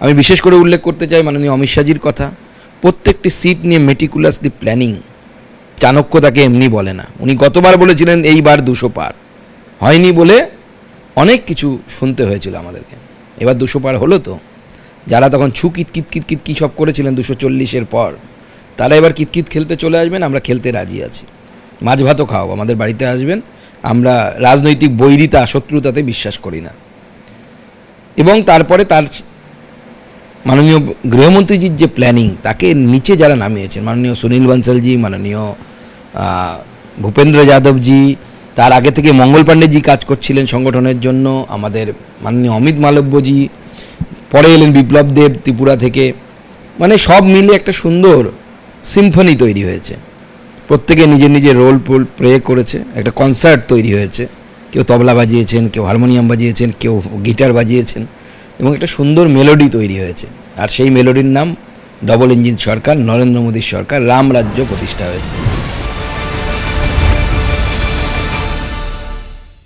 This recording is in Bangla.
আমি বিশেষ করে উল্লেখ করতে চাই মাননীয় অমিত শাহজির কথা। প্রত্যেকটি সিট নিয়ে মেটিকুলাসলি প্ল্যানিং। চাণক্য তাকে এমনি বলে না। উনি গতবার বলেছিলেন এইবার 200 পার, হয়নি বলে অনেক কিছু শুনতে হয়েছিল আমাদেরকে। এবার 200 পার হলো তো। যারা তখন কিতকিত কী সব করেছিলেন 240-এর পর, তারা এবার কিতকিত খেলতে চলে আসবেন। আমরা খেলতে রাজি আছি। মাছ ভাতও খাও, আমাদের বাড়িতে আসবেন। আমরা রাজনৈতিক বৈরিতা শত্রুতাতে বিশ্বাস করি না। এবং তারপরে তার মাননীয় গৃহমন্ত্রীজির যে প্ল্যানিং, তাকে নিচে যারা নামিয়েছেন, মাননীয় সুনীল বানসালজি, মাননীয় ভূপেন্দ্র যাদবজি, তার আগে থেকে মঙ্গল পাণ্ডেজি কাজ করছিলেন সংগঠনের জন্য, আমাদের মাননীয় অমিত মালব্যজি, পরে এলেন বিপ্লব দেব ত্রিপুরা থেকে। মানে সব মিলে একটা সুন্দর সিম্ফনি তৈরি হয়েছে। প্রত্যেকে নিজের নিজের রোল প্লে করেছে, একটা কনসার্ট তৈরি হয়েছে। কেউ তবলা বাজিয়েছেন, কেউ হারমোনিয়াম বাজিয়েছেন, কেউ গিটার বাজিয়েছেন, এবং একটা সুন্দর মেলোডি তৈরি হয়েছে। আর সেই মেলোডির নাম ডবল ইঞ্জিন সরকার, নরেন্দ্র মোদীর সরকার, রাম রাজ্য প্রতিষ্ঠা হয়েছে।